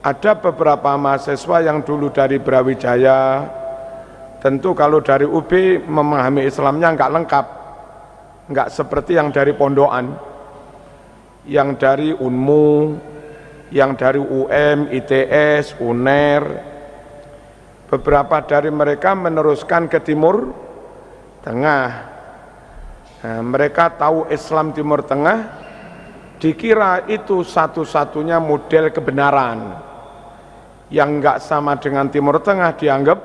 Ada beberapa mahasiswa yang dulu dari Brawijaya, tentu kalau dari UB memahami Islamnya enggak lengkap, enggak seperti yang dari Pondokan, yang dari Unmu, yang dari UM, ITS, UNER. Beberapa dari mereka meneruskan ke Timur Tengah. Nah, mereka tahu Islam Timur Tengah, dikira itu satu-satunya model kebenaran. Yang enggak sama dengan Timur Tengah dianggap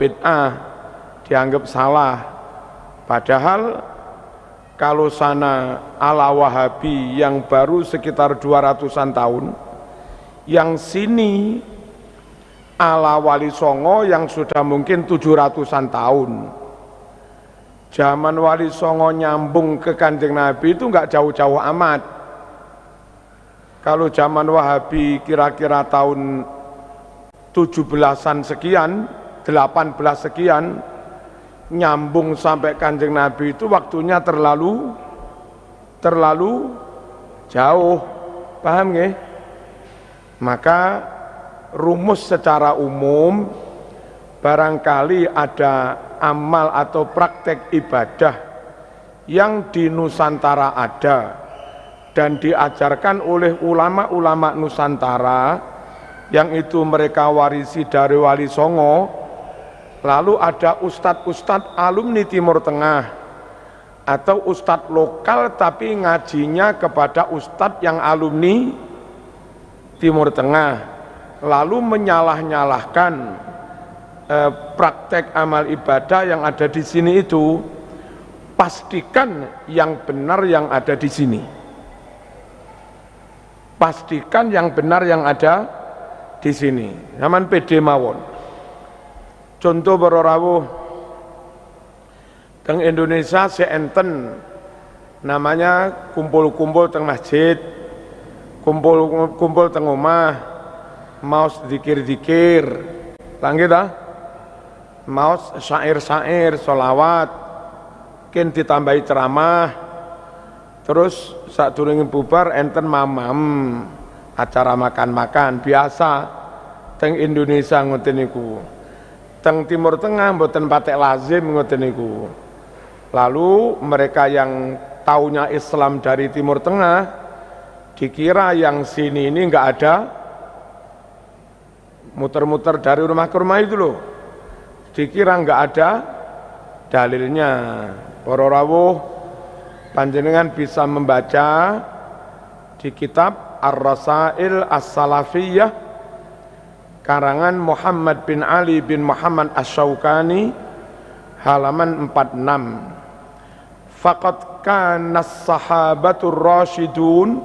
bid'ah, dianggap salah. Padahal kalau sana ala Wahabi yang baru sekitar 200-an tahun, yang sini ala Wali Songo yang sudah mungkin 700-an tahun. Zaman Wali Songo nyambung ke Kanjeng Nabi itu enggak jauh-jauh amat. Kalau zaman Wahabi kira-kira tahun 17-an sekian, 18 sekian, nyambung sampai Kanjeng Nabi itu waktunya terlalu jauh. Paham nggih? Maka rumus secara umum, barangkali ada amal atau praktek ibadah yang di Nusantara ada dan diajarkan oleh ulama-ulama Nusantara, yang itu mereka warisi dari Wali Songo. Lalu ada ustadz-ustadz alumni Timur Tengah atau ustadz lokal tapi ngajinya kepada ustadz yang alumni Timur Tengah, lalu menyalah-nyalahkan praktek amal ibadah yang ada di sini itu. Pastikan yang benar yang ada di sini. Pastikan yang benar yang ada di sini. Zaman PD mawon. Contoh berorawuh teng Indonesia seenten namanya kumpul-kumpul teng masjid, kumpul teng omah, mau zikir-zikir, langit ah, mau syair-syair, sholawat, ken ditambahi ceramah, terus sadurunge bubar enten mamam, acara makan-makan biasa teng Indonesia ngoten niku. Teng Timur Tengah mboten patek lazim ngoten niku. Lalu mereka yang taunya Islam dari Timur Tengah dikira yang sini ini enggak ada, muter-muter dari rumah ke rumah itu loh, dikira enggak ada dalilnya. Para rawuh panjenengan bisa membaca di kitab Ar-Rasail As-Salafiyah karangan Muhammad bin Ali bin Muhammad Asy-Syaukani halaman 46. Faqad kana as-sahabatur rasyidun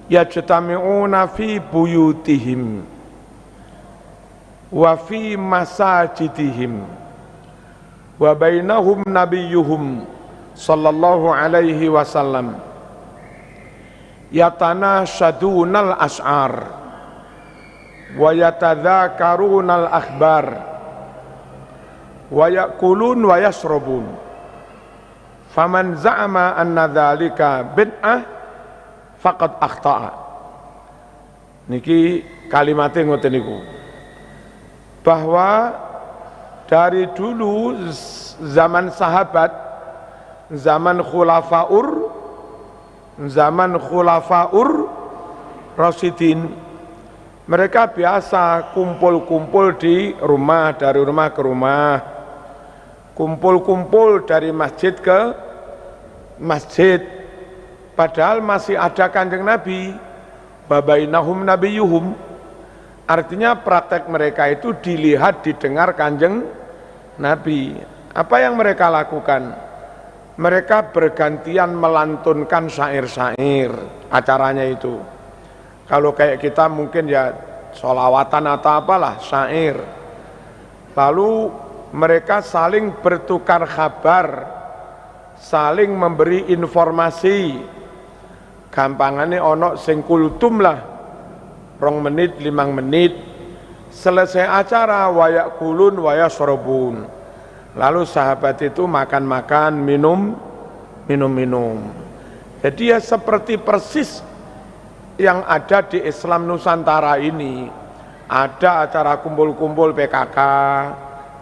yajtami'una fi buyutihim wa fi masajidihim wa bainahum nabiyyuhum sallallahu alaihi wasallam yatanashadunal ash'ar wa yatadzakarunal akhbar wa yakulun wa yashrabun faman za'ama anna dzalika bid'ah faqad akhta'a. Niki kalimatnya ngoten niku, bahwa dari dulu zaman sahabat, zaman khulafaur rasyidin, mereka biasa kumpul-kumpul di rumah, dari rumah ke rumah, kumpul-kumpul dari masjid ke masjid, padahal masih ada Kanjeng Nabi, babainahum nabiyuhum, artinya praktek mereka itu dilihat, didengar Kanjeng Nabi. Apa yang mereka lakukan? Mereka bergantian melantunkan syair-syair, acaranya itu. Kalau kayak kita mungkin ya sholawatan atau apalah, syair. Lalu mereka saling bertukar kabar, saling memberi informasi. Gampangannya ono sing kultum lah, 2 menit, 5 menit, selesai acara wayak kulun wayak sorobun. Lalu sahabat itu makan-makan, minum. Jadi ya seperti persis yang ada di Islam Nusantara ini. Ada acara kumpul-kumpul PKK,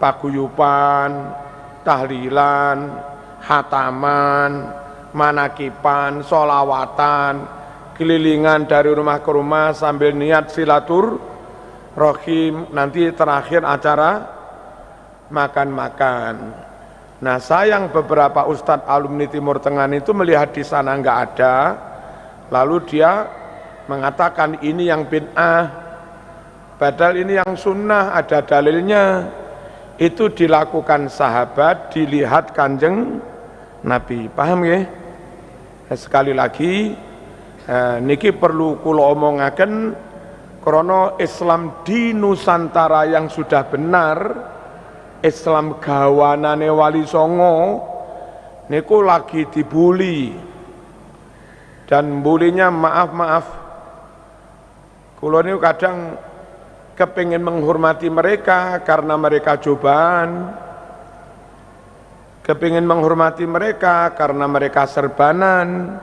paguyuban, tahlilan, hataman, manakipan, sholawatan, kelilingan dari rumah ke rumah sambil niat silaturahim, nanti terakhir acara makan-makan. Nah, sayang beberapa ustadz alumni Timur Tengah itu melihat di sana enggak ada, lalu dia mengatakan ini yang bid'ah, padahal ini yang sunnah, ada dalilnya. Itu dilakukan sahabat, dilihat Kanjeng Nabi. Paham ya? Sekali lagi, niki perlu kula omongaken krana Islam di Nusantara yang sudah benar, Islam gawanane Wali Songo niku lagi dibuli. Dan bulinya maaf, kula niku kadang kepingin menghormati mereka karena mereka cobaan, kepingin menghormati mereka karena mereka serbanan,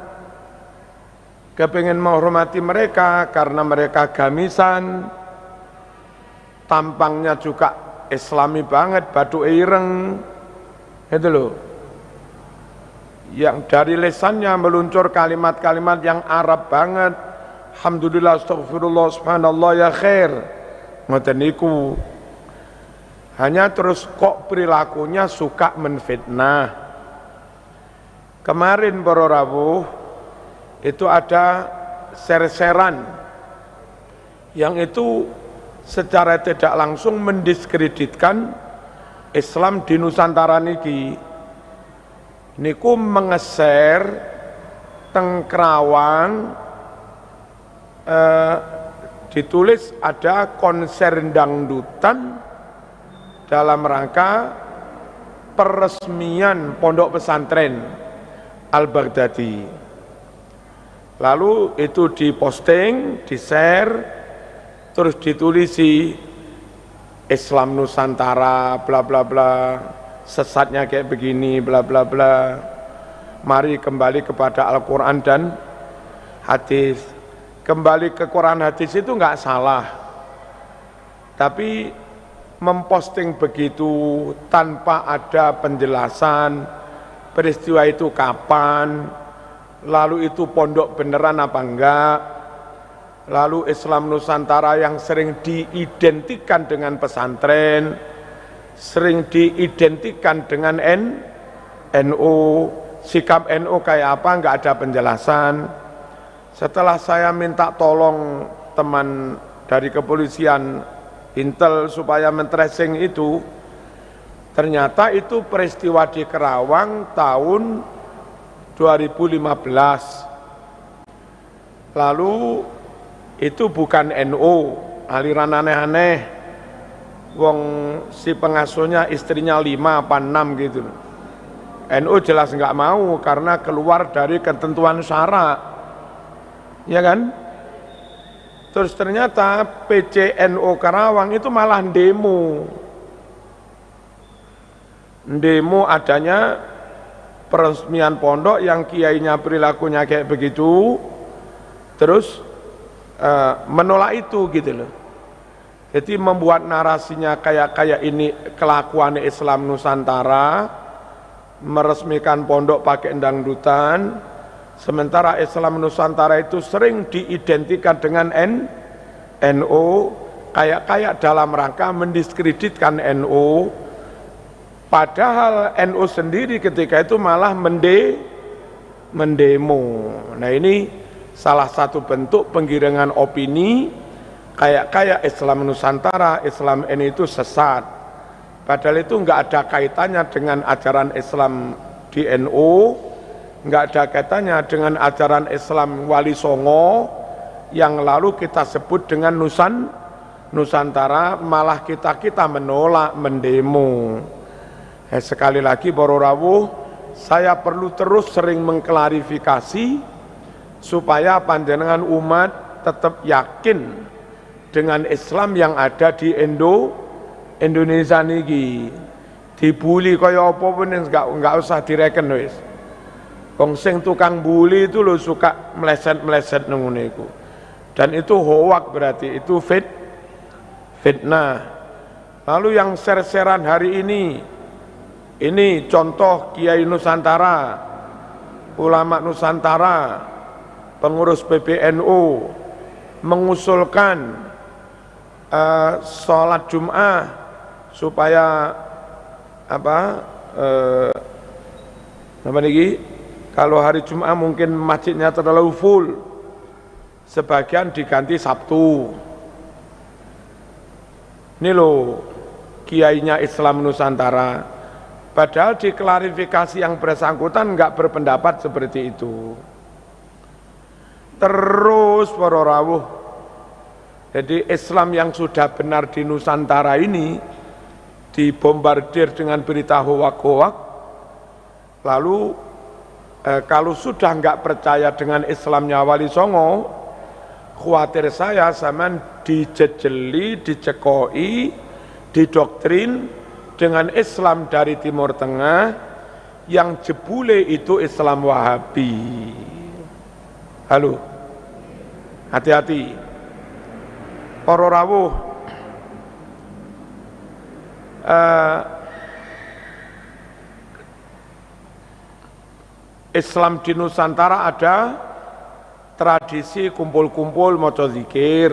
kepingin menghormati mereka karena mereka gamisan, tampangnya juga islami banget, batu ireng, itu loh. Yang dari lesannya meluncur kalimat-kalimat yang Arab banget, alhamdulillah, astagfirullah, subhanallah, ya khair. Ngoten niku. Hanya terus kok perilakunya suka menfitnah. Kemarin para rawuh itu ada ser-seran yang itu secara tidak langsung mendiskreditkan Islam di Nusantara niki. Niku mengeser teng Kerawang, ditulis ada konser dangdutan dalam rangka peresmian pondok pesantren Al-Baghdadi. Lalu itu diposting, di-share, terus ditulisi Islam Nusantara bla bla bla, sesatnya kayak begini bla bla bla. Mari kembali kepada Al-Qur'an dan hadis. Kembali ke Quran hadis itu enggak salah. Tapi memposting begitu tanpa ada penjelasan peristiwa itu kapan, lalu itu pondok beneran apa enggak, lalu Islam Nusantara yang sering diidentikan dengan pesantren, sering diidentikan dengan NU, sikap NU kayak apa enggak ada penjelasan. Setelah saya minta tolong teman dari kepolisian Intel supaya men-tracing itu, ternyata itu peristiwa di Kerawang tahun 2015. Lalu itu bukan NU, aliran aneh-aneh. Wong si pengasuhnya istrinya 5 apa 6 gitu. NU jelas nggak mau karena keluar dari ketentuan syarak. Ya kan? Terus ternyata PCNU Karawang itu malah demo adanya peresmian pondok yang kiainya perilakunya kayak begitu, terus menolak itu gitu loh. Jadi membuat narasinya kayak ini kelakuan Islam Nusantara, meresmikan pondok pakai dangdutan. Sementara Islam Nusantara itu sering diidentikan dengan NU, kayak dalam rangka mendiskreditkan NU, padahal NU sendiri ketika itu malah mendemo. Nah, ini salah satu bentuk penggiringan opini, kayak Islam Nusantara, Islam ini itu sesat, padahal itu enggak ada kaitannya dengan ajaran Islam di NU, enggak ada kaitannya dengan ajaran Islam Wali Songo yang lalu kita sebut dengan Nusantara, malah kita menolak, mendemo. Sekali lagi para rawuh, saya perlu terus sering mengklarifikasi supaya panjenengan umat tetap yakin dengan Islam yang ada di Indonesia niki. Dibuli kaya apa pun enggak usah direken wis. Wong sing tukang bully itu lo suka meleset-meleset nang ngene iku. Dan itu hoak berarti, itu fitnah. Lalu yang share-sharean hari ini contoh Kiai Nusantara, ulama Nusantara, pengurus PBNU mengusulkan sholat Jum'ah supaya kalau hari Jum'ah mungkin masjidnya terlalu full, sebagian diganti Sabtu. Ini loh kiainya Islam Nusantara, padahal diklarifikasi yang bersangkutan enggak berpendapat seperti itu. Terus para rawuh, jadi Islam yang sudah benar di Nusantara ini dibombardir dengan berita hoak-hoak, lalu kalau sudah enggak percaya dengan Islamnya Wali Songo, khawatir saya sampean dijejeli, dicekoi, didoktrin dengan Islam dari Timur Tengah yang jebule itu Islam Wahabi. Halo, hati-hati para rawuh. Islam di Nusantara ada tradisi kumpul-kumpul maca zikir,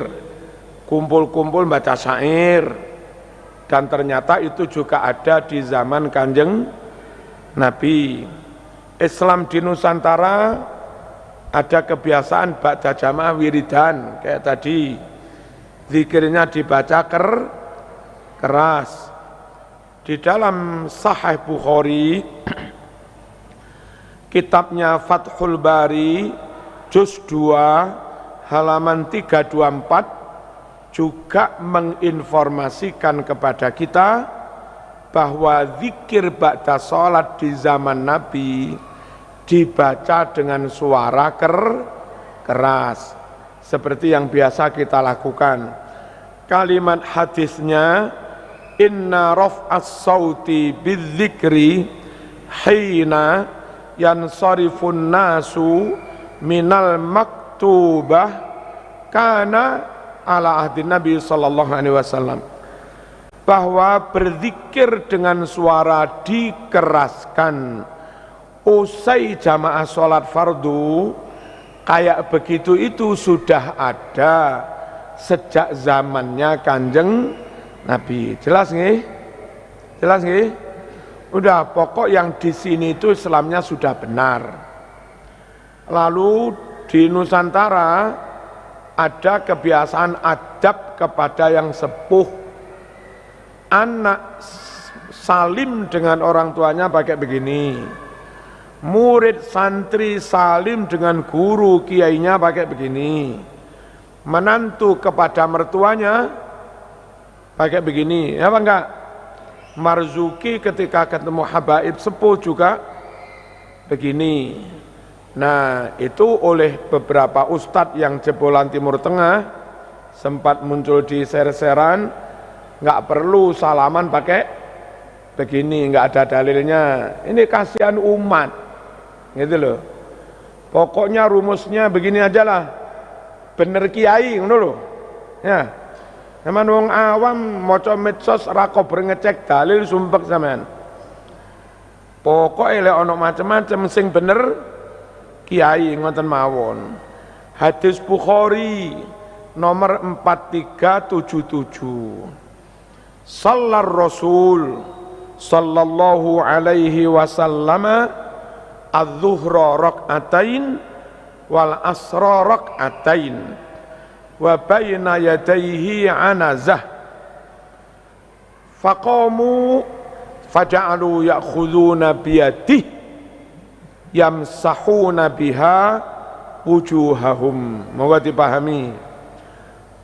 kumpul-kumpul baca syair, dan ternyata itu juga ada di zaman Kanjeng Nabi. Islam di Nusantara ada kebiasaan ba'da jamaah wiridan, kayak tadi zikirnya dibaca keras. Di dalam Sahih Bukhari, kitabnya Fathul Bari, juz 2, halaman 324, juga menginformasikan kepada kita bahwa zikir ba'da sholat di zaman Nabi dibaca dengan suara keras, seperti yang biasa kita lakukan. Kalimat hadisnya, inna raf'as sauti bidzikri hina yansarifun nasu minal maktubah kana ala ahdi Nabi sallallahu alaihi wasallam, bahwa berzikir dengan suara dikeraskan usai jamaah sholat fardu kayak begitu itu sudah ada sejak zamannya Kanjeng Nabi. Jelas nggih? Jelas nggih? Udah, pokok yang di sini itu Islamnya sudah benar. Lalu di Nusantara ada kebiasaan adab kepada yang sepuh. Anak salim dengan orang tuanya pakai begini. Murid santri salim dengan guru kiainya pakai begini. Menantu kepada mertuanya pakai begini, ya apa enggak? Marzuki ketika ketemu habaib sepuh juga begini. Nah, itu oleh beberapa ustadz yang jebolan Timur Tengah sempat muncul di ser-seran, nggak perlu salaman pakai begini, nggak ada dalilnya. Ini kasihan umat, gitu loh. Pokoknya rumusnya begini aja lah, bener kiai, ngono loh. Ya. Zaman wong awam maca medsos ra kober ngecek dalil sumpek sampean. Pokoke lek ana macem-macem sing bener kiai ngoten mawon. Hadis Bukhari nomor 4377. Sallar Rasul sallallahu alaihi wasallam adz-dzuhra rak'atain wal asra rak'atain wa baina yadayhi anazah faqamu faja'alu ya'khuduna biyadihi yamsahuna biha wujuhahum. Moga dipahami.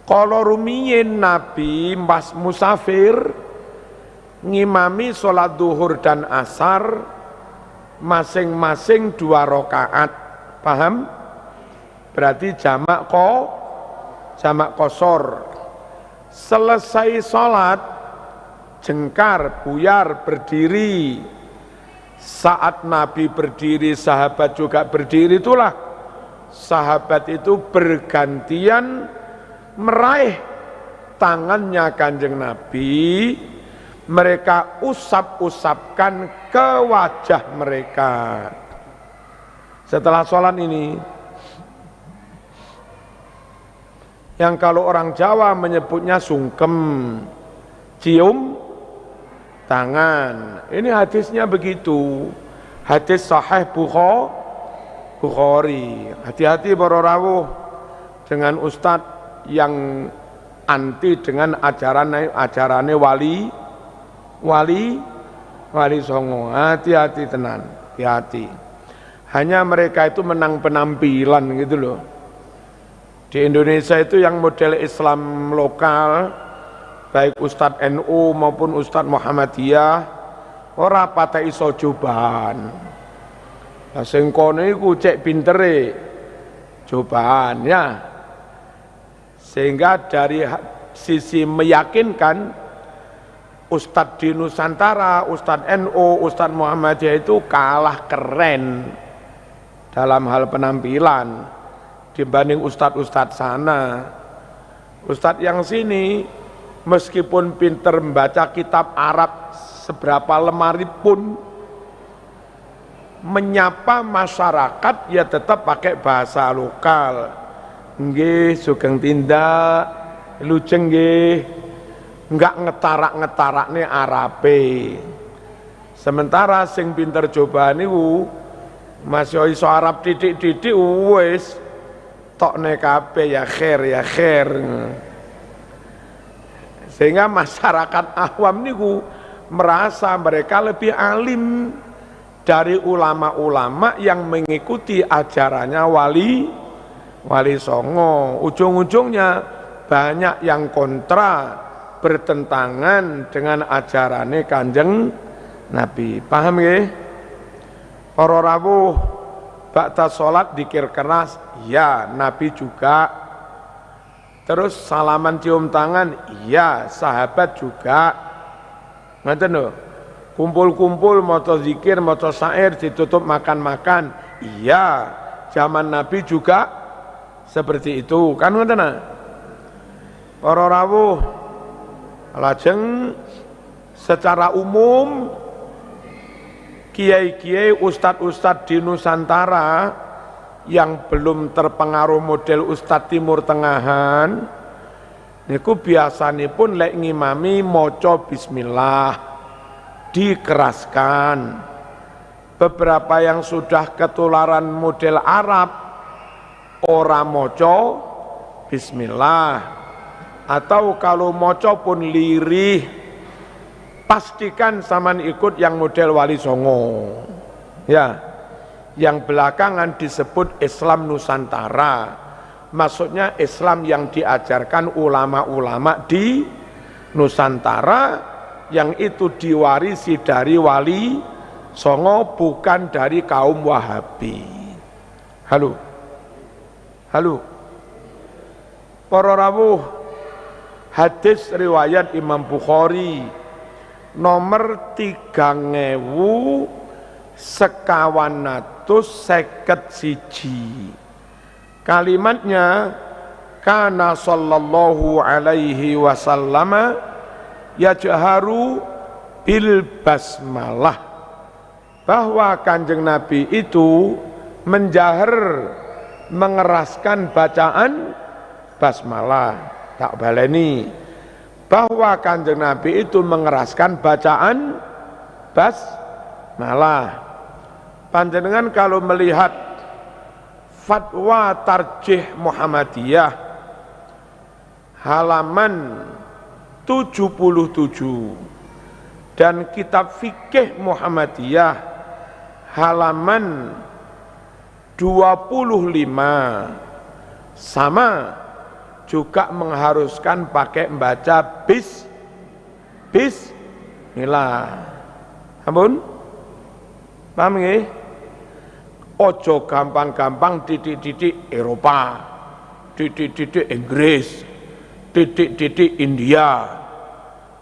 Kalau rumiyin Nabi mas musafir ngimami sholat duhur dan asar masing-masing 2 rakaat, paham? Berarti jamak kosor. Selesai sholat jengkar, buyar, berdiri. Saat Nabi berdiri, sahabat juga berdiri, itulah sahabat itu bergantian meraih tangannya Kanjeng Nabi, mereka usap-usapkan ke wajah mereka. Setelah sholat ini, yang kalau orang Jawa menyebutnya sungkem, cium tangan. Ini hadisnya begitu. Hadis sahih Bukhari. Hati-hati para rawuh dengan ustadz yang anti dengan ajarannya wali songo. Hati-hati tenan, hati-hati. Hanya mereka itu menang penampilan gitu loh. Di Indonesia itu yang model Islam lokal, baik Ustadz NU maupun Ustadz Muhammadiyah, ora patah iso cobaan. Lah sing kono iku cek pintere cobaan ya. Sehingga dari sisi meyakinkan, Ustadz di Nusantara, Ustadz NU, Ustadz Muhammadiyah itu kalah keren dalam hal penampilan dibanding ustadz-ustadz sana. Ustadz yang sini meskipun pinter membaca kitab Arab seberapa lemari pun, menyapa masyarakat ya tetap pakai bahasa lokal. Nggih, sugeng tindak, lujeng nggih, enggak ngetarak-ngetarakne Arabe. Sementara sing pinter coba niku masih iso Arab titik-titik wis tokne kabeh ya khair. Sehingga masyarakat awam niku merasa mereka lebih alim dari ulama-ulama yang mengikuti ajarannya wali songo. Ujung-ujungnya banyak yang kontra, bertentangan dengan ajarannya Kanjeng Nabi. Paham ya? Para rawuh ba'da sholat dikir keras, ya Nabi juga. Terus salaman cium tangan, ya sahabat juga. Ngoten lho. Kumpul-kumpul maca zikir, maca syair, ditutup makan-makan, iya zaman Nabi juga seperti itu. Kan ngoten nah. Para rawuh lajeng secara umum kiai-kiai, ustadz-ustadz di Nusantara yang belum terpengaruh model ustadz Timur Tengahan niku biasanipun lek ngimami maca bismillah dikeraskan. Beberapa yang sudah ketularan model Arab ora maca bismillah, atau kalau maca pun lirih. Pastikan saman ikut yang model wali songo ya, yang belakangan disebut Islam Nusantara, maksudnya Islam yang diajarkan ulama-ulama di Nusantara, yang itu diwarisi dari wali songo, bukan dari kaum Wahabi. Halo para rawuh, hadis riwayat Imam Bukhari nomor 3151. Kalimatnya, kana sallallahu alaihi wasallam yajharu bil basmalah, bahwa Kanjeng Nabi itu menjahar, mengeraskan bacaan basmalah. Tak baleni, bahwa Kanjeng Nabi itu mengeraskan bacaan basmalah. Panjenengan kalau melihat fatwa tarjih Muhammadiyah halaman 77 dan kitab fikih Muhammadiyah halaman 25 sama, juga mengharuskan pakai membaca bismillah. Ampun, paham nggih? Ojo gampang-gampang titik-titik Eropa, titik-titik Inggris, titik-titik India.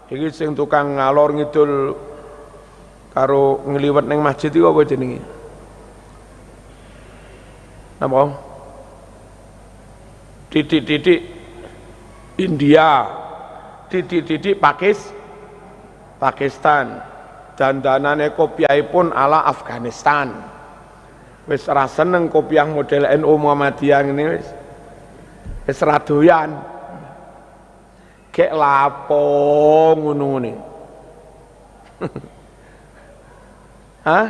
Iki sing tukang ngalor ngidul karo ngliwet ning masjid iku apa jenenge? Napa? titik-titik India, titik-titik Pakistan, dandanane kopiahipun ala Afghanistan. Wis ora seneng kopiah model NU Muhammadiyah ngene wis ra doyan. Kek lapo ngono-ngene. Hah?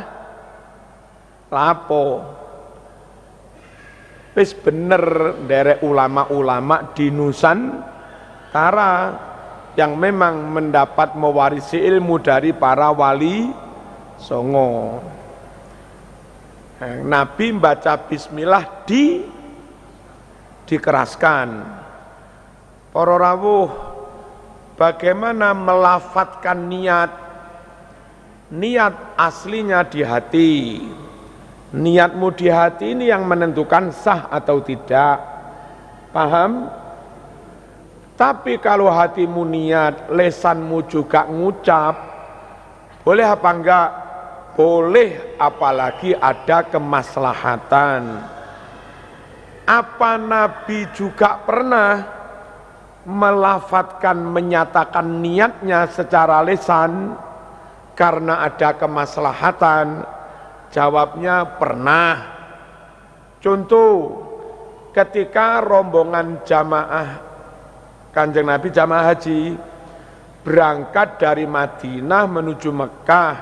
Lapo? Wis bener nderek ulama-ulama di Nusantara yang memang mendapat mewarisi ilmu dari para wali songo. Nabi baca bismillah dikeraskan. Para rawuh, bagaimana melafadzkan niat? Niat aslinya di hati. Niatmu di hati ini yang menentukan sah atau tidak. Paham? Tapi kalau hatimu niat, lesanmu juga ngucap, boleh apa enggak? Boleh, apalagi ada kemaslahatan. Apa Nabi juga pernah melafadzkan, menyatakan niatnya secara lisan karena ada kemaslahatan? Jawabnya pernah. Contoh, ketika rombongan jamaah Kanjeng Nabi, jamaah haji, berangkat dari Madinah menuju Mekah,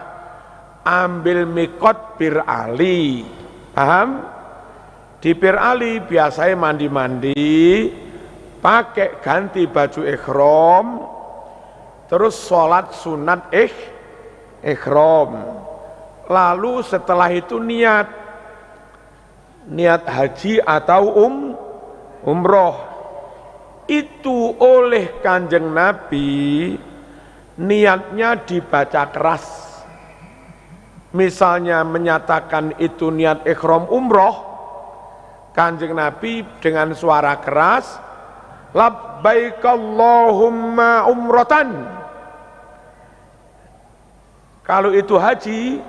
ambil mikot Bir Ali. Paham? Di Bir Ali biasanya mandi-mandi, pakai ganti baju ikhram, terus sholat sunat ikhram. Lalu setelah itu niat haji atau umroh. Itu oleh Kanjeng Nabi niatnya dibaca keras. Misalnya menyatakan itu niat ikhram umroh, Kanjeng Nabi dengan suara keras, labbaik Allahumma umrotan. Kalau itu haji,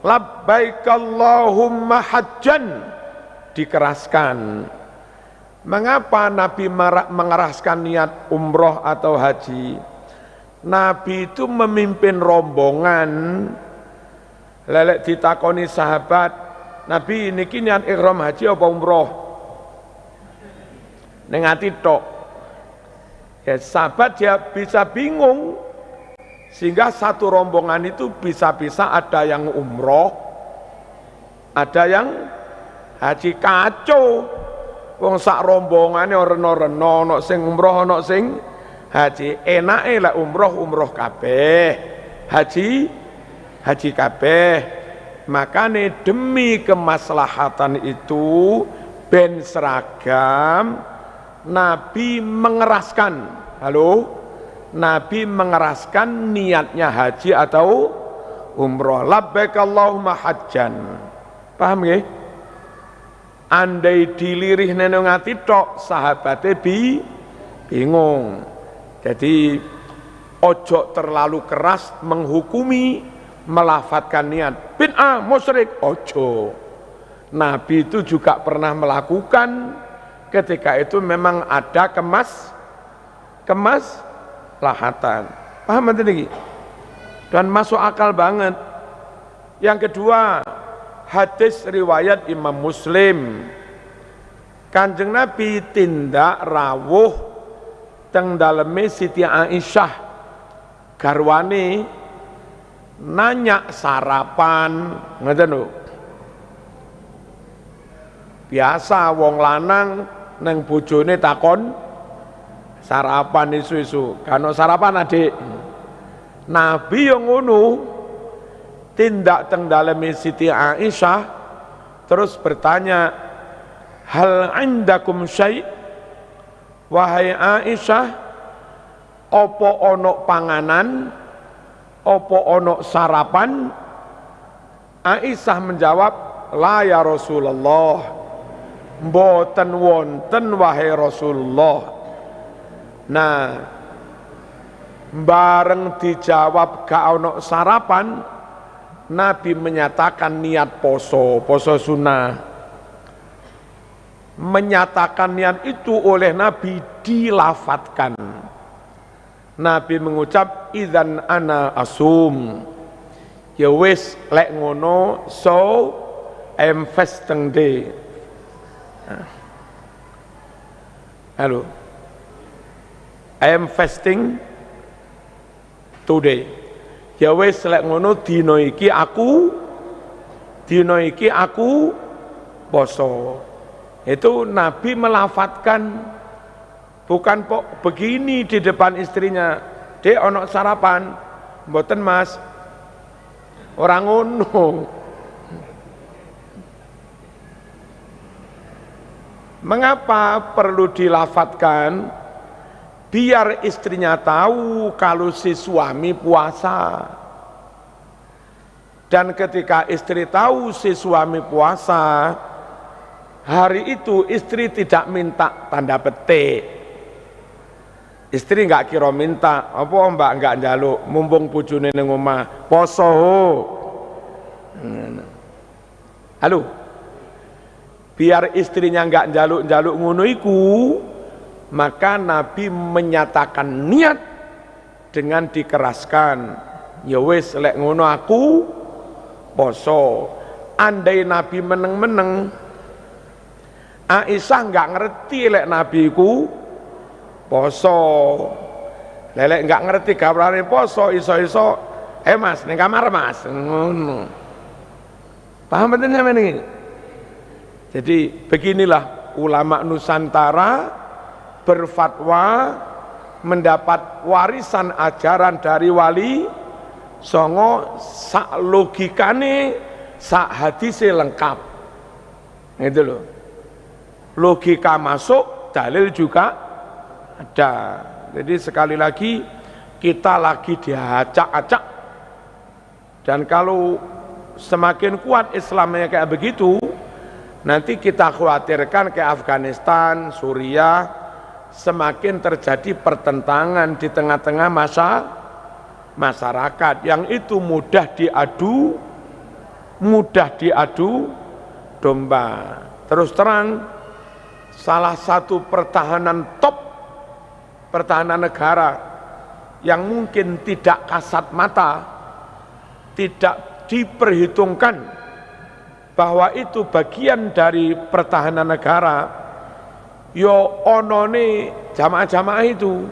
labbaik Allahumma hajjan, dikeraskan. Mengapa Nabi mengeraskan niat umroh atau haji? Nabi itu memimpin rombongan. Lelek ditakoni sahabat, Nabi niki niat ihram haji apa umroh? Ning ati tok. Ya sahabat dia bisa bingung. Sehingga satu rombongan itu bisa-bisa ada yang umroh, ada yang haji. Kacau. Wong sak rombongane reno-reno, ono sing umroh, ono sing haji. Enake lek umroh kabeh, haji kabeh. Makane demi kemaslahatan itu ben seragam, Nabi mengeraskan. Halo? Nabi mengeraskan niatnya haji atau umroh. Labbaik Allahumma hajjan. Paham nggih? Andai dilirih nenong ati tok, sahabate bingung. Jadi ojo terlalu keras menghukumi, melafadzkan niat bid'ah musyrik, ojo. Nabi itu juga pernah melakukan ketika itu memang ada kemaslahatan. Paham nanti? Dan masuk akal banget. Yang kedua, hadis riwayat Imam Muslim. Kanjeng Nabi tindak rawuh teng daleme Siti Aisyah garwane nanya sarapan, ngoten lho. Biasa wong lanang neng bojone takon sarapan isu-isu, kan sarapan Adik. Nabi yang ngono tindak teng daleme Siti Aisyah terus bertanya, hal indakum syai', wahai Aisyah, opo ono panganan, opo ono sarapan? Aisyah menjawab, la ya Rasulullah, mboten wonten wahai Rasulullah. Nah, bareng dijawab gak ono sarapan, Nabi menyatakan niat poso sunnah. menyatakan niat itu oleh Nabi dilafatkan. Nabi mengucap idzan ana asum. Ya wis lek ngono so I'm fasting day. Halo. I am fasting today. Ya wis lek ngono dina iki aku poso. Itu Nabi melafatkan, bukan kok begini di depan istrinya, "Dek ono sarapan?" "Mboten Mas." Orang ngono. Mengapa perlu dilafatkan? Biar istrinya tahu kalau si suami puasa. Dan ketika istri tahu si suami puasa, hari itu istri tidak minta tanda petik. Istri enggak kira minta, apa Mbak enggak njaluk mumpung bojone ning omah poso. Halo. Biar istrinya enggak njaluk-njaluk ngono iku, maka Nabi menyatakan niat dengan dikeraskan. Ya wis lek ngono aku poso. Andai Nabi meneng-meneng, Aisyah enggak ngerti lek Nabi ku poso. Lelek enggak ngerti gabrane poso, iso-iso Mas ning kamar Mas. Ngono. Paham betul sampeyan iki? Jadi beginilah ulama Nusantara berfatwa mendapat warisan ajaran dari wali songo sak logikane sak hadise lengkap. Itu loh. Logika masuk, dalil juga ada. Jadi sekali lagi kita lagi diacak-acak, dan kalau semakin kuat Islamnya kayak begitu, nanti kita khawatirkan ke Afghanistan, Suriah, semakin terjadi pertentangan di tengah-tengah masyarakat yang itu mudah diadu domba. Terus terang, salah satu pertahanan negara yang mungkin tidak kasat mata, tidak diperhitungkan bahwa itu bagian dari pertahanan negara, yo onone jamaah-jamaah itu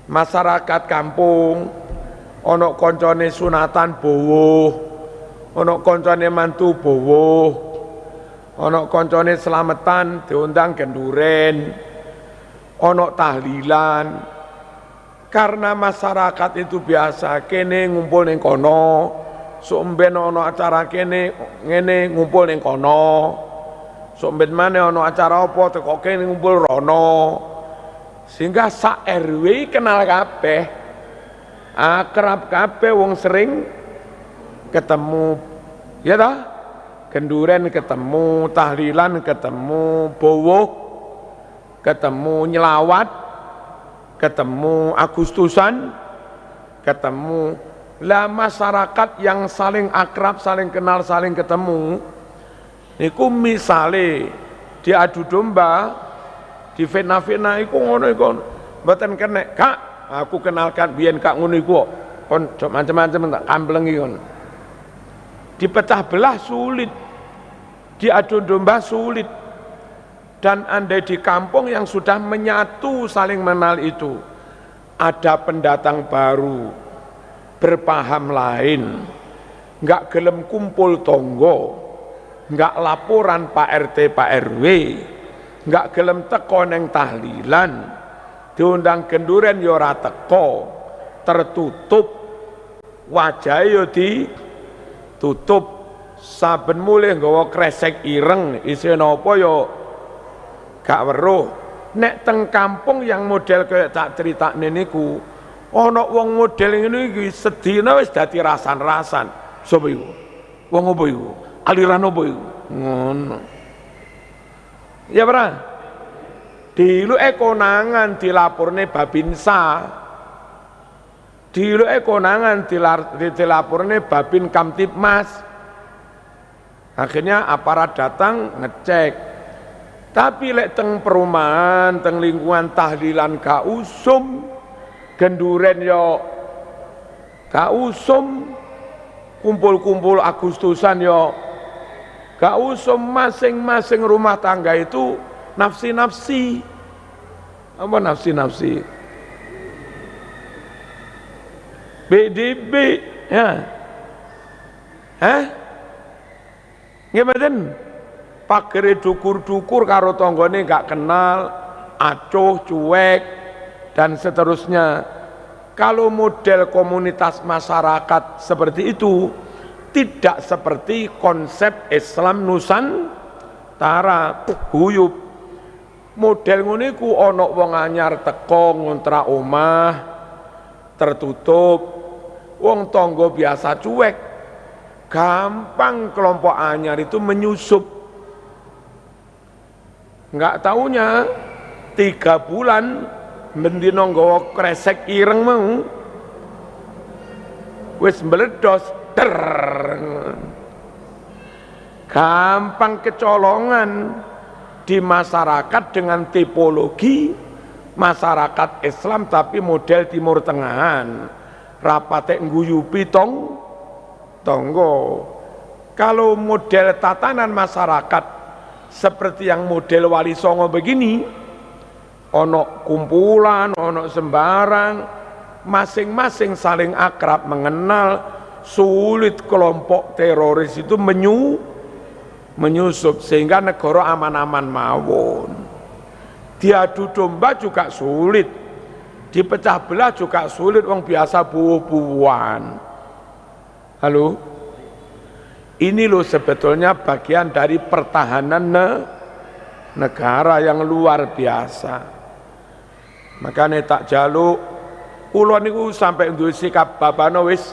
masyarakat kampung, ono koncone sunatan bowo, ono koncone mantu bowo, ono koncone selamatan diundang genduren, ono tahlilan. Karena masyarakat itu biasa kene ngumpul ning kono, sok mben ono acara kene ngene ngumpul ning kono, sok mben maneh ono acara apa teko kene ngumpul rono, sehingga sak RW kenal kabeh, akrab kabeh, wong sering ketemu, ya toh, genduren ketemu, tahlilan ketemu, bowo ketemu, nyelawat ketemu, Agustusan ketemu. Lah masyarakat yang saling akrab, saling kenal, saling ketemu niku misale diadu domba, di fitnah-fitnah iku ngono iku mboten kenek. Kak, aku kenalkan biyen Kak ngono iku kon macam-macam tak kamplengi kon. Dipecah belah sulit, diadu domba sulit. Dan andai di kampung yang sudah menyatu saling mengenal itu ada pendatang baru berpaham lain, nggak gelem kumpul tonggo, nggak laporan Pak RT Pak RW, nggak gelem teko neng tahlilan, diundang genduren yo ora teko, tertutup, wajah yo ditutup, saben mulih nggawa kresek ireng, isine napa yo gak weruh. Nek teng kampung yang model kayak tak critakne niku, ana wong model ngene iki sedina wis dadi rasan-rasan. Sapa iku? Wong apa iku? Aliran apa iku? Ngono. Ya ora? Diluke konangan dilaporne Babinsa. Diluke konangan dilaporne Babin Kamtipmas. Akhirnya aparat datang ngecek. Tapi lek teng perumahan, teng lingkungan tahlilan gak usum, genduren yo gak usum, kumpul-kumpul Agustusan yo gak usum, masing-masing rumah tangga itu nafsi-nafsi. Apa nafsi-nafsi? BDB, ya. Hah? Nggih pagere dukur-dukur karo tanggane gak kenal, acuh, cuek, dan seterusnya. Kalau model komunitas masyarakat seperti itu, tidak seperti konsep Islam Nusantara, guyub. Model ngono iku ana wong anyar teko ngontrak omah tertutup, wong tangga biasa cuek, gampang kelompok anyar itu menyusup. Enggak taunya 3 bulan bendina nggawa kresek ireng mau wis meledos der. Gampang kecolongan di masyarakat dengan tipologi masyarakat Islam tapi model Timur Tengahan, rapate ngguyupi tonggo. Kalau model tatanan masyarakat seperti yang model Wali Songo begini, ono kumpulan, ono sembarang, masing-masing saling akrab mengenal, sulit kelompok teroris itu menyusup sehingga negara aman-aman mawon. Diadu domba juga sulit, dipecah belah juga sulit, wong biasa buah-buahan. Halo? Ini loh sebetulnya bagian dari pertahanan negara yang luar biasa. Makanya tak jaluk kula niku sampai duwe sikap babana wis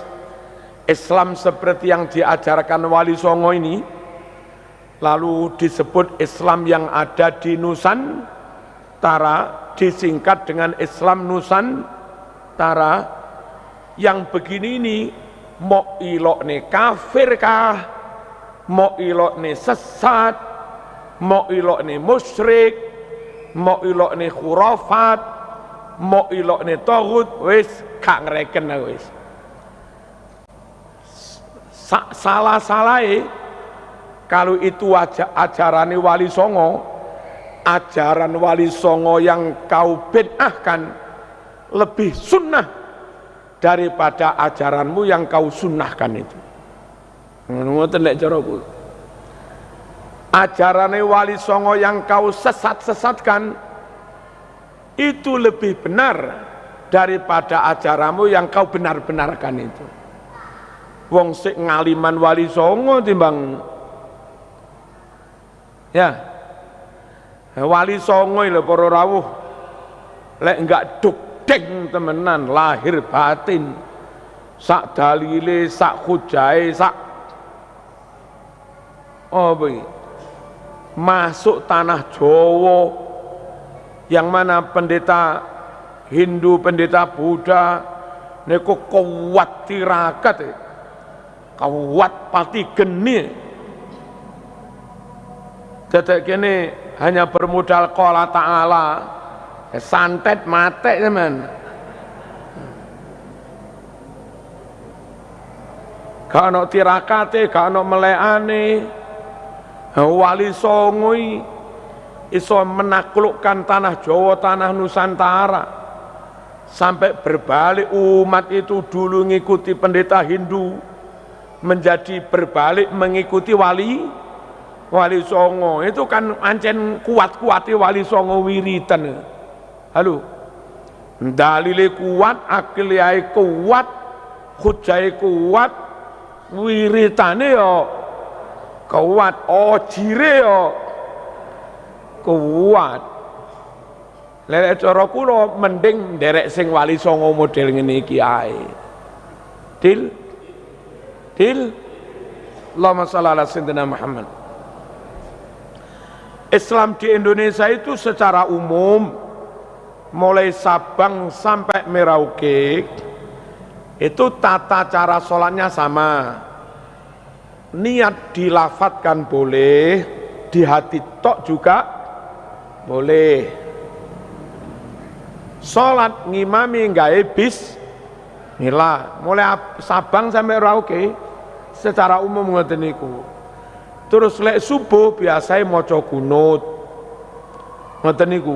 Islam seperti yang diajarkan Wali Songo ini, lalu disebut Islam yang ada di Nusantara, disingkat dengan Islam Nusantara. Yang begini ini mau ilokne kafir kah, mau ilokne sesat, mau ilokne musyrik, mau ilokne khurafat, mau ilokne taghut, wis gak ngreken wis. Salah-salahe kalau itu ajaran Wali Songo, ajaran Wali Songo yang kau bid'ahkan lebih sunnah daripada ajaranmu yang kau sunnahkan itu. Ngoten lek caraku. Ajarane Wali Songo yang kau sesat-sesatkan itu lebih benar daripada ajaranmu yang kau benar-benarkan itu. Wong sik ngaliman Wali Songo timbang ya. Wali Songo lho para rawuh. Lek enggak dugdeng temenan lahir batin. Sak dalile, sak hujae, sak masuk tanah Jawa yang mana pendeta Hindu, pendeta Buddha niku kuat tirakat, kuat pati geni. Dadek kene hanya bermodal qala ta'ala, santet mate teman. Gak ono tirakate, gak ono melekane. Wali Songo iso menaklukkan tanah Jawa, tanah Nusantara, sampai berbalik umat itu dulu ngikuti pendeta Hindu menjadi berbalik mengikuti Wali Songo. Itu kan ancen kuat-kuati Wali Songo wiritan. Halo, dalile kuat, akliai kuat, hujai kuat, wiritane yo kuat, ojire yo kuat. Lek cara kula mending nderek sing Wali Songo model ngene iki ae. Dil Allahumma shalli ala sayyidina Muhammad. Islam di Indonesia itu secara umum mulai Sabang sampai Merauke itu tata cara sholatnya sama. Niat dilafatkan boleh, di hati tok juga boleh. Salat ngimami gawe bismillah, mulai Sabang sampai Merauke secara umum ngoten niku. Terus lek subuh biasanya maca kunut. Ngoten niku.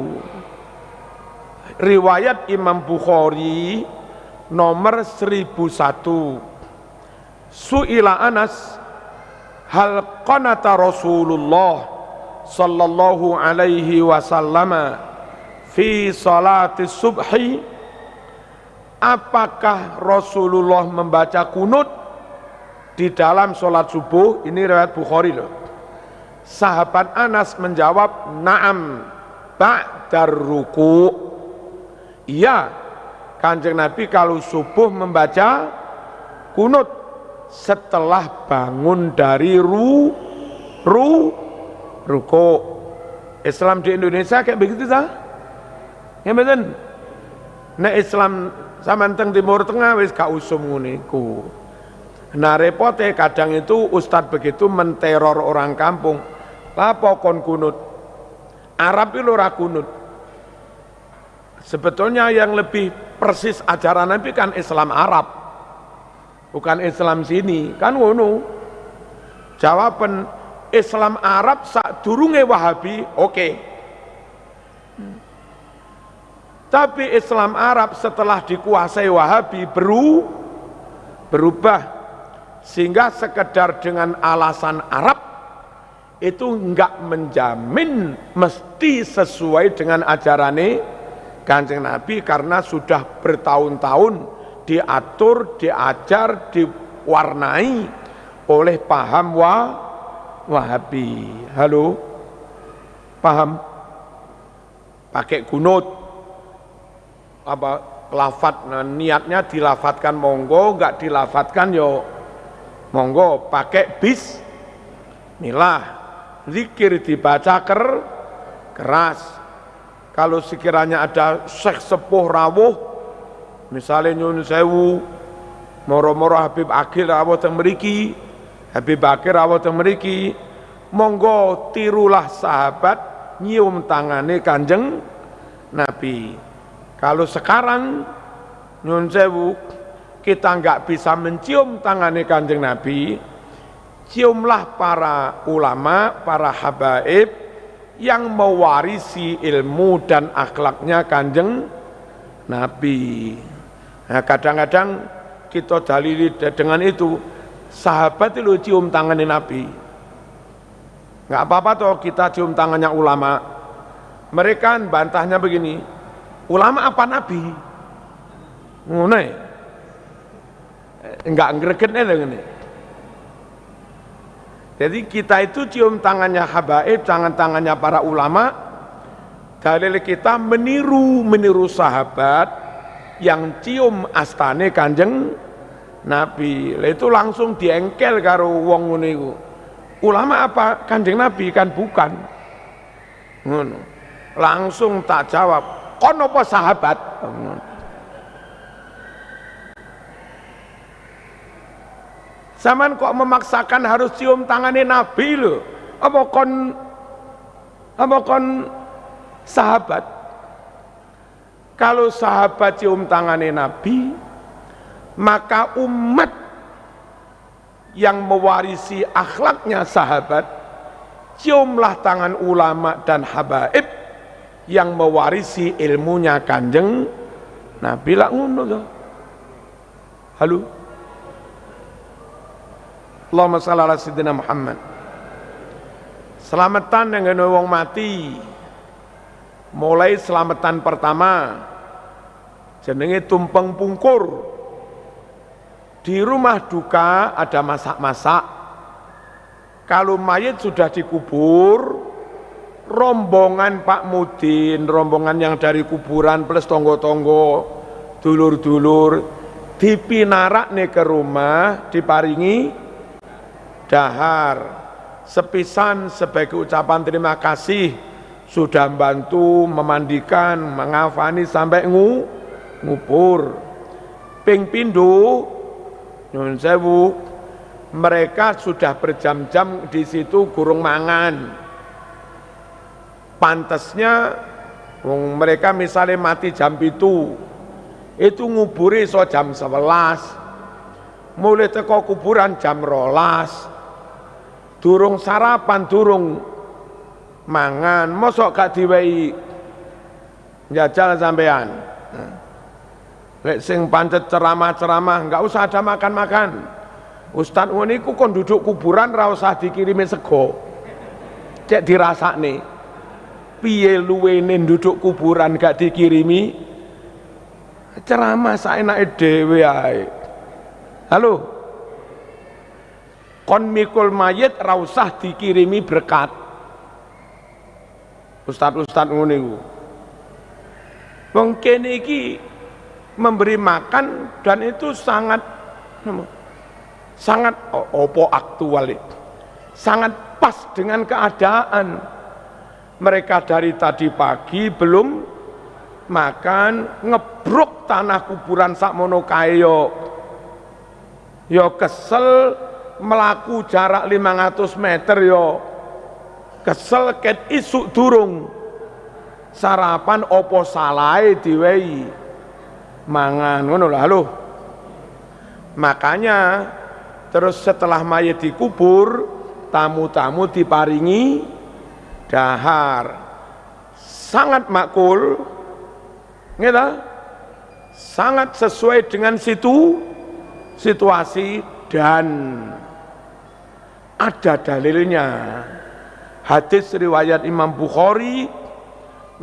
Riwayat Imam Bukhari nomor 1001. Su'ila Anas hal qanata Rasulullah sallallahu alaihi wasallam fi salati subhi, apakah Rasulullah membaca kunut di dalam sholat subuh? Ini riwayat Bukhari loh. Sahabat Anas menjawab, na'am ba'dar ruku'. Iya, Kanjeng Nabi kalau subuh membaca kunut setelah bangun dari ruku. Islam di Indonesia kayak begitu sah? Ya betul. Nek Islam sampean teng Timur Tengah wis gak usum nguniku. Nah repote kadang itu ustadz begitu menteror orang kampung. Lapo kon kunut? Arab itu ora kunut. Sebetulnya yang lebih persis ajaran Nabi kan Islam Arab, bukan Islam sini, kan ngono. Jawaban Islam Arab sadurunge Wahabi, oke. Tapi Islam Arab setelah dikuasai Wahabi berubah, sehingga sekedar dengan alasan Arab itu enggak menjamin mesti sesuai dengan ajarane Kanjeng Nabi, karena sudah bertahun-tahun diatur, diajar, diwarnai oleh paham Wahabi. Halo? Paham? Pakai kunut apa lafat, nah, niatnya dilafatkan monggo, enggak dilafatkan yo monggo, pakai bismillah. Zikir dibaca keras. Kalau sekiranya ada syekh sepuh rawuh, misalnya Nyun Sewu, moro-moro Habib Akil rawuh teng mriki, Habib Bakir rawuh teng mriki, monggo tirulah sahabat nyium tangane Kanjeng Nabi. Kalau sekarang Nyun Sewu kita enggak bisa mencium tangane Kanjeng Nabi, ciumlah para ulama, para habaib yang mewarisi ilmu dan akhlaknya Kanjeng Nabi. Nah, kadang-kadang kita dalili dengan itu, sahabat itu cium tangannya Nabi. Nggak apa-apa toh kita cium tangannya ulama. Mereka bantahnya begini, ulama apa Nabi? Ngono ya? Enggak ngregetnya dengan ini. Jadi kita itu cium tangannya habaib, tangannya para ulama. Dalil kita meniru sahabat yang cium astane Kanjeng Nabi. Itu langsung diengkel karo wong ngono iku. Ulama apa Kanjeng Nabi? Kan bukan. Ngono. Langsung tak jawab, kon apa sahabat? Zaman kok memaksakan harus cium tangannya Nabi loh. Apa kon sahabat? Kalau sahabat cium tangannya Nabi, maka umat yang mewarisi akhlaknya sahabat, ciumlah tangan ulama dan habaib yang mewarisi ilmunya Kanjeng Nabi. Lah ngono loh. Halo? Allahumma shalli ala sayyidina Muhammad. Selamatan yang ngene wong mati. Mulai selamatan pertama jenenge tumpeng pungkur. Di rumah duka ada masak-masak. Kalau mayit sudah dikubur, rombongan Pak Mudin, rombongan yang dari kuburan plus tonggo-tonggo, dulur-dulur dipinarak nih ke rumah, diparingi dahar sepisan sebagai ucapan terima kasih sudah membantu memandikan, mengafani sampai ngubur. Ping pindho nyun sewu, mereka sudah berjam-jam di situ gurung mangan. Pantesnya mereka misalnya mati jam itu nguburi so jam 11, mulai teko kuburan jam 12, durung sarapan, durung mangan, mosok gak diwehi njajal sampean. Lek sing pancet ceramah-ceramah enggak usah ada makan-makan. Ustaz niku kon duduk kuburan ra usah dikirimi sego. Cek dirasakne. Piye luwene duduk kuburan gak dikirimi ceramah saenake dhewe ae. Halo. Kon mikul mayit ra usah dikirimi berkat. Ustaz-ustaz ngene iku. Wong kene iki memberi makan dan itu sangat opo aktual itu. Sangat pas dengan keadaan. Mereka dari tadi pagi belum makan, ngebruk tanah kuburan sakmono kae yo kesel melaku jarak 500 meter yo kesel ket isuk durung sarapan opo salahe diwehi mangan ngono lho. Halo. Makanya terus setelah mayit dikubur, tamu-tamu diparingi dahar. Sangat makul, gitu? Sangat sesuai dengan situasi dan ada dalilnya. Hadis riwayat Imam Bukhari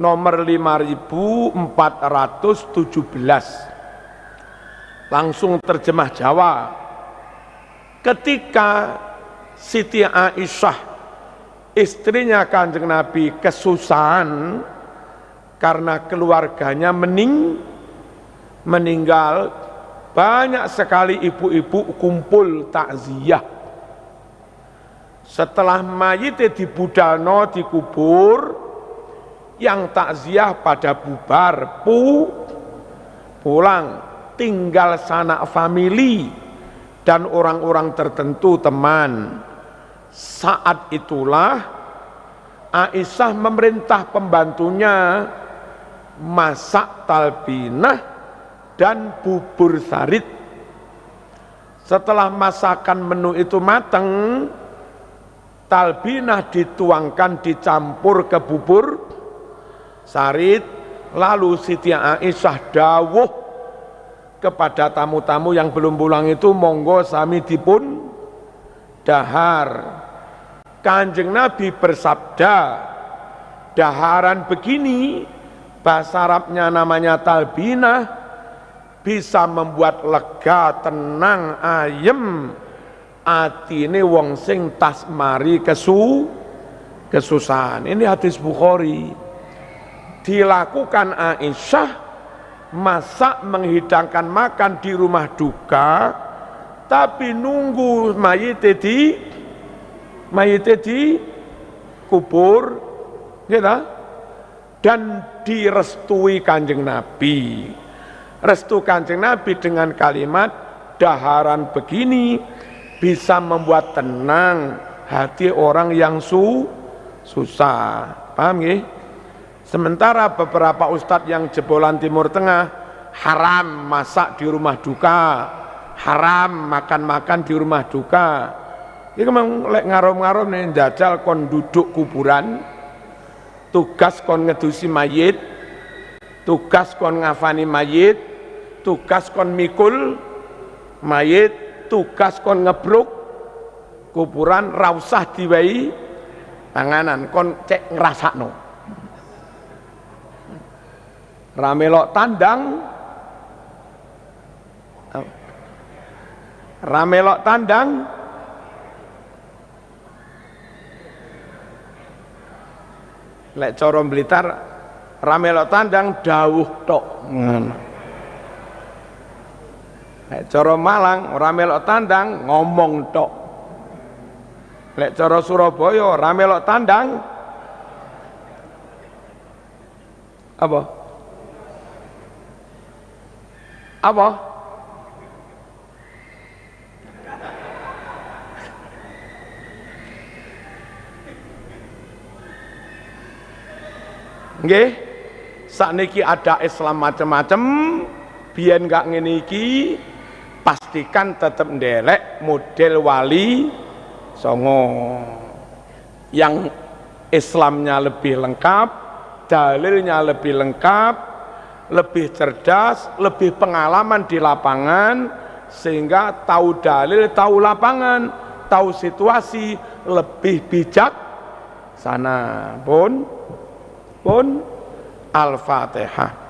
nomor 5417. Langsung terjemah Jawa. Ketika Siti Aisyah istrinya Kanjeng Nabi kesusahan karena keluarganya meninggal, banyak sekali ibu-ibu kumpul takziah. Setelah mayit dibudalno dikubur, yang takziah pada bubar pulang, tinggal sanak famili dan orang-orang tertentu teman. Saat itulah Aisyah memerintah pembantunya masak talbinah dan bubur sarit. Setelah masakan menu itu matang, talbinah dituangkan dicampur ke bubur sarit, lalu Siti Aisyah dawuh kepada tamu-tamu yang belum pulang itu, monggo sami dipun dahar. Kanjeng Nabi bersabda, daharan begini, bahasa Arabnya namanya talbinah, bisa membuat lega, tenang, ayem atine wong sing tas mari kesusahan. Ini hadis Bukhari. Dilakukan Aisyah, masak menghidangkan makan di rumah duka, tapi nunggu mayit kubur, gitu, dan direstui Kanjeng Nabi. Restu Kanjeng Nabi dengan kalimat daharan begini bisa membuat tenang hati orang yang susah. Paham ya? Sementara beberapa ustadz yang jebolan Timur Tengah haram masak di rumah duka, haram makan-makan di rumah duka. Ini memang lek ngarom-ngarom nih jajal kon duduk kuburan, tugas kon ngedusi mayit, tugas kon ngafani mayit, tugas kon mikul mayit, tugas kon ngebruk kuburan, ra usah diwehi panganan, kon cek ngrasakno. Ramelok tandang, ramelok tandang, lek cara Blitar ramelok tandang dawuh tok. Lek cara Malang ramelok tandang ngomong tok. Lek cara Surabaya ramelok tandang apa? Apa? Nggih, sakniki ada Islam macam-macam, biyen enggak ngene iki, pastikan tetap ndelek model wali songo yang Islamnya lebih lengkap, dalilnya lebih lengkap, lebih cerdas, lebih pengalaman di lapangan, sehingga tahu dalil, tahu lapangan, tahu situasi, lebih bijak sana. Pun Al-Fatihah.